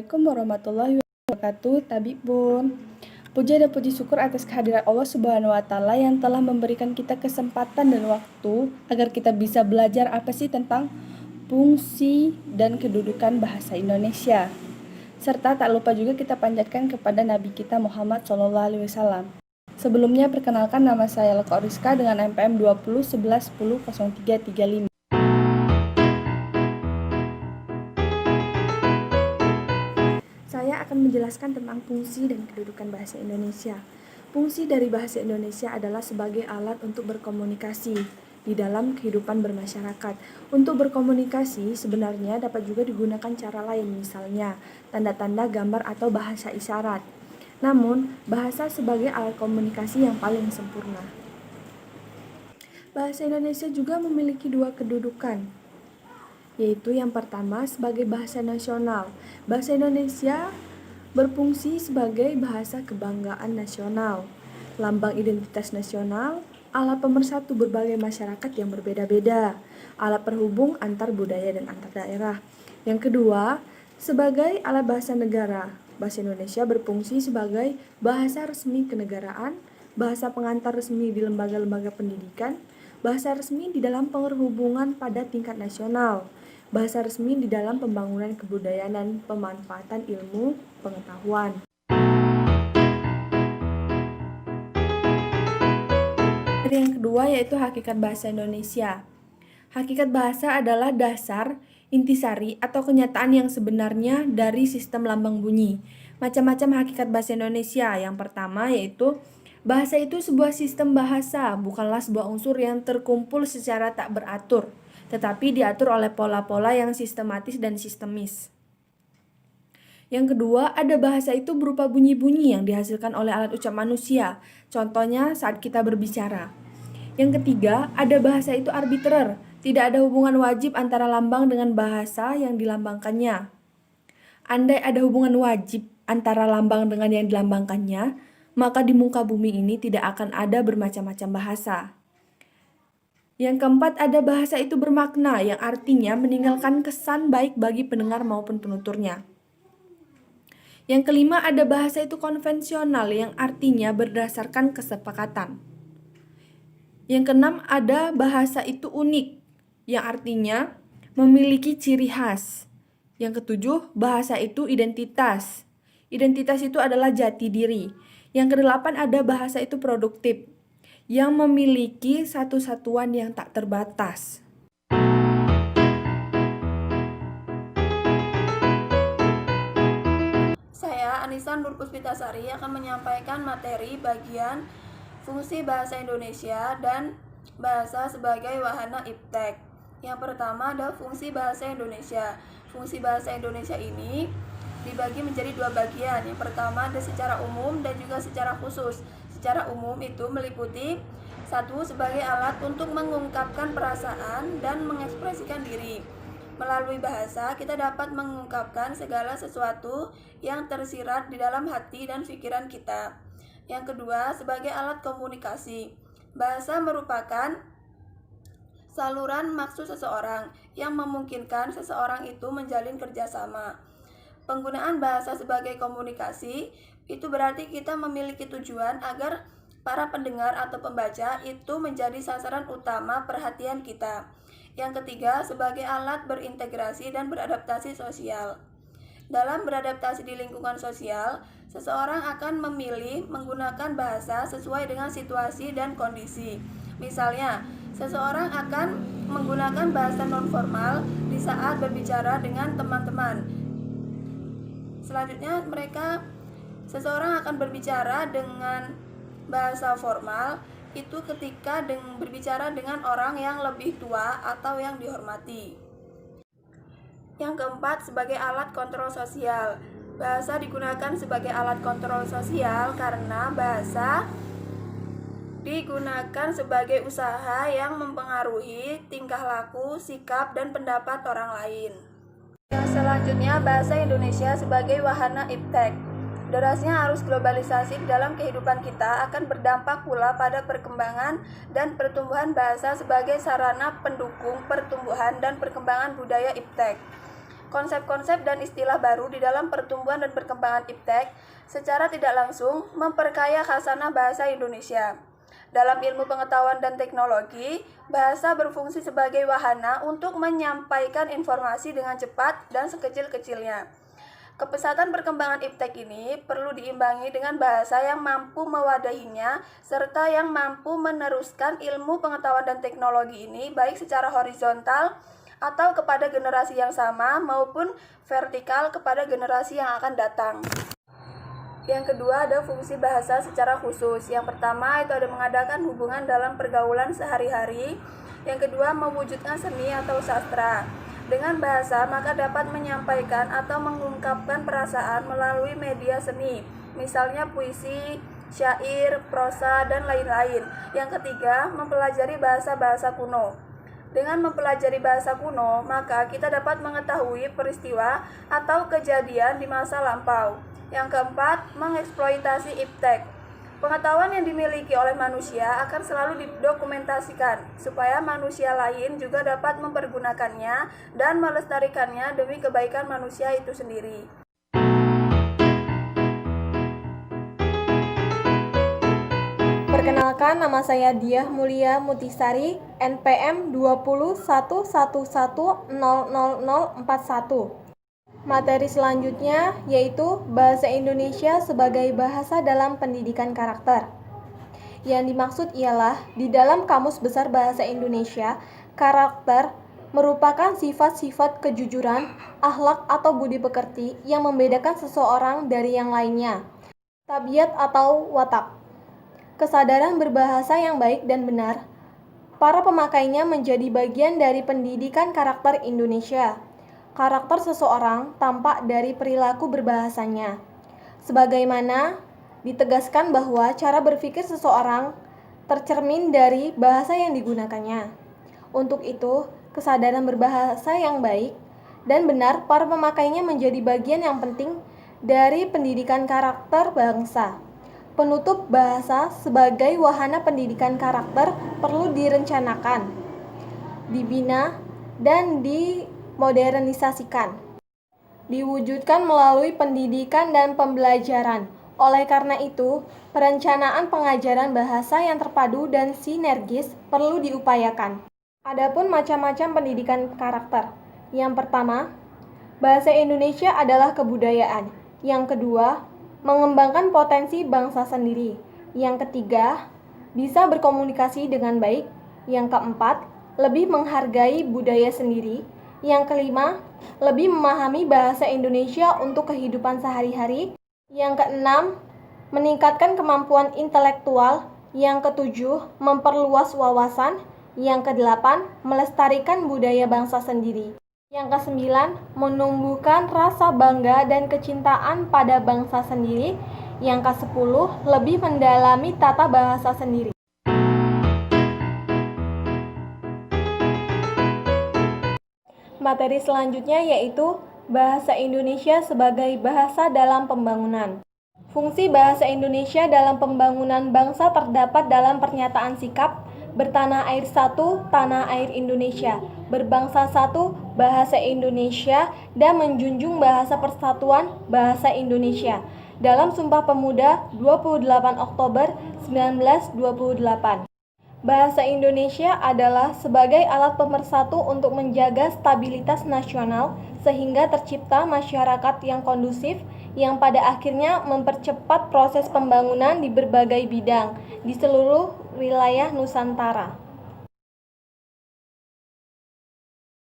Assalamualaikum warahmatullahi wabarakatuh, Tabibun. Puja dan puji syukur atas kehadiran Allah Subhanahu wa Ta'ala yang telah memberikan kita kesempatan dan waktu agar kita bisa belajar apa sih tentang fungsi dan kedudukan bahasa Indonesia. Serta tak lupa juga kita panjatkan kepada Nabi kita Muhammad SAW. Sebelumnya perkenalkan, nama saya Leko Rizka dengan NPM 20 11 10 0335. Saya akan menjelaskan tentang fungsi dan kedudukan bahasa Indonesia. Fungsi dari bahasa Indonesia adalah sebagai alat untuk berkomunikasi di dalam kehidupan bermasyarakat. Untuk berkomunikasi sebenarnya dapat juga digunakan cara lain, misalnya tanda-tanda gambar atau bahasa isyarat. Namun, bahasa sebagai alat komunikasi yang paling sempurna. Bahasa Indonesia juga memiliki dua kedudukan, yaitu yang pertama sebagai bahasa nasional. Bahasa Indonesia berfungsi sebagai bahasa kebanggaan nasional, lambang identitas nasional, alat pemersatu berbagai masyarakat yang berbeda-beda, alat penghubung antar budaya dan antar daerah. Yang kedua, sebagai alat bahasa negara. Bahasa Indonesia berfungsi sebagai bahasa resmi kenegaraan, bahasa pengantar resmi di lembaga-lembaga pendidikan, bahasa resmi di dalam penghubungan pada tingkat nasional, bahasa resmi di dalam pembangunan kebudayaan dan pemanfaatan ilmu pengetahuan. Yang kedua yaitu hakikat bahasa Indonesia. Hakikat bahasa adalah dasar, intisari, atau kenyataan yang sebenarnya dari sistem lambang bunyi. Macam-macam hakikat bahasa Indonesia. Yang pertama yaitu bahasa itu sebuah sistem bahasa, bukanlah sebuah unsur yang terkumpul secara tak beratur, tetapi diatur oleh pola-pola yang sistematis dan sistemis. Yang kedua, ada bahasa itu berupa bunyi-bunyi yang dihasilkan oleh alat ucap manusia, contohnya saat kita berbicara. Yang ketiga, ada bahasa itu arbitrer, tidak ada hubungan wajib antara lambang dengan bahasa yang dilambangkannya. Andai ada hubungan wajib antara lambang dengan yang dilambangkannya, maka di muka bumi ini tidak akan ada bermacam-macam bahasa. Yang keempat, ada bahasa itu bermakna, yang artinya meninggalkan kesan baik bagi pendengar maupun penuturnya. Yang kelima, ada bahasa itu konvensional, yang artinya berdasarkan kesepakatan. Yang keenam, ada bahasa itu unik, yang artinya memiliki ciri khas. Yang ketujuh, bahasa itu identitas. Identitas itu adalah jati diri. Yang kedelapan, ada bahasa itu produktif, yang memiliki satu satuan yang tak terbatas. Saya, Anissa Nur Puspitasari, akan menyampaikan materi bagian fungsi bahasa Indonesia dan bahasa sebagai wahana iptek. Yang pertama ada fungsi bahasa Indonesia. Fungsi bahasa Indonesia ini dibagi menjadi dua bagian. Yang pertama ada secara umum dan juga secara khusus. Secara umum itu meliputi satu, sebagai alat untuk mengungkapkan perasaan dan mengekspresikan diri. Melalui bahasa, kita dapat mengungkapkan segala sesuatu yang tersirat di dalam hati dan pikiran kita. Yang kedua, sebagai alat komunikasi. Bahasa merupakan saluran maksud seseorang yang memungkinkan seseorang itu menjalin kerjasama. Penggunaan bahasa sebagai komunikasi itu berarti kita memiliki tujuan agar para pendengar atau pembaca itu menjadi sasaran utama perhatian kita. Yang ketiga, sebagai alat berintegrasi dan beradaptasi sosial. Dalam beradaptasi di lingkungan sosial, seseorang akan memilih menggunakan bahasa sesuai dengan situasi dan kondisi. Misalnya, seseorang akan menggunakan bahasa nonformal di saat berbicara dengan teman-teman. Selanjutnya, seseorang akan berbicara dengan bahasa formal itu ketika berbicara dengan orang yang lebih tua atau yang dihormati. Yang keempat, sebagai alat kontrol sosial. Bahasa digunakan sebagai alat kontrol sosial karena bahasa digunakan sebagai usaha yang mempengaruhi tingkah laku, sikap, dan pendapat orang lain. Yang selanjutnya, bahasa Indonesia sebagai wahana iptek. Derasnya arus globalisasi dalam kehidupan kita akan berdampak pula pada perkembangan dan pertumbuhan bahasa sebagai sarana pendukung pertumbuhan dan perkembangan budaya iptek. Konsep-konsep dan istilah baru di dalam pertumbuhan dan perkembangan iptek secara tidak langsung memperkaya khasanah bahasa Indonesia. Dalam ilmu pengetahuan dan teknologi, bahasa berfungsi sebagai wahana untuk menyampaikan informasi dengan cepat dan sekecil-kecilnya. Kepesatan perkembangan iptek ini perlu diimbangi dengan bahasa yang mampu mewadahinya serta yang mampu meneruskan ilmu pengetahuan dan teknologi ini baik secara horizontal atau kepada generasi yang sama maupun vertikal kepada generasi yang akan datang. Yang kedua ada fungsi bahasa secara khusus. Yang pertama itu ada mengadakan hubungan dalam pergaulan sehari-hari. Yang kedua mewujudkan seni atau sastra. Dengan bahasa maka dapat menyampaikan atau mengungkapkan perasaan melalui media seni, misalnya puisi, syair, prosa, dan lain-lain. Yang ketiga mempelajari bahasa-bahasa kuno. Dengan mempelajari bahasa kuno, maka kita dapat mengetahui peristiwa atau kejadian di masa lampau. Yang keempat, mengeksploitasi iptek. Pengetahuan yang dimiliki oleh manusia akan selalu didokumentasikan, supaya manusia lain juga dapat mempergunakannya dan melestarikannya demi kebaikan manusia itu sendiri. Perkenalkan, nama saya Diah Mulia Mutisari, NPM 20111000041. Materi selanjutnya yaitu Bahasa Indonesia sebagai bahasa dalam pendidikan karakter. Yang dimaksud ialah, di dalam Kamus Besar Bahasa Indonesia, karakter merupakan sifat-sifat kejujuran, akhlak atau budi pekerti yang membedakan seseorang dari yang lainnya. Tabiat atau watak. Kesadaran berbahasa yang baik dan benar. Para pemakainya menjadi bagian dari pendidikan karakter Indonesia. Karakter seseorang tampak dari perilaku berbahasanya. Sebagaimana ditegaskan bahwa cara berpikir seseorang tercermin dari bahasa yang digunakannya. Untuk itu, kesadaran berbahasa yang baik dan benar para pemakainya menjadi bagian yang penting dari pendidikan karakter bangsa. Penutup bahasa sebagai wahana pendidikan karakter perlu direncanakan, dibina, dan dimodernisasikan. Diwujudkan melalui pendidikan dan pembelajaran. Oleh karena itu, perencanaan pengajaran bahasa yang terpadu dan sinergis perlu diupayakan. Adapun macam-macam pendidikan karakter. Yang pertama, bahasa Indonesia adalah kebudayaan. Yang kedua, mengembangkan potensi bangsa sendiri. Yang ketiga, bisa berkomunikasi dengan baik. Yang keempat, lebih menghargai budaya sendiri. Yang kelima, lebih memahami bahasa Indonesia untuk kehidupan sehari-hari. Yang keenam, meningkatkan kemampuan intelektual. Yang ketujuh, memperluas wawasan. Yang kedelapan, melestarikan budaya bangsa sendiri. Yang kesembilan, menumbuhkan rasa bangga dan kecintaan pada bangsa sendiri. Yang kesepuluh, lebih mendalami tata bahasa sendiri. Materi selanjutnya yaitu Bahasa Indonesia sebagai bahasa dalam pembangunan. Fungsi bahasa Indonesia dalam pembangunan bangsa terdapat dalam pernyataan sikap bertanah air satu, tanah air Indonesia, berbangsa satu, bahasa Indonesia, dan menjunjung bahasa persatuan bahasa Indonesia. Dalam Sumpah Pemuda 28 Oktober 1928. Bahasa Indonesia adalah sebagai alat pemersatu untuk menjaga stabilitas nasional sehingga tercipta masyarakat yang kondusif yang pada akhirnya mempercepat proses pembangunan di berbagai bidang di seluruh wilayah Nusantara.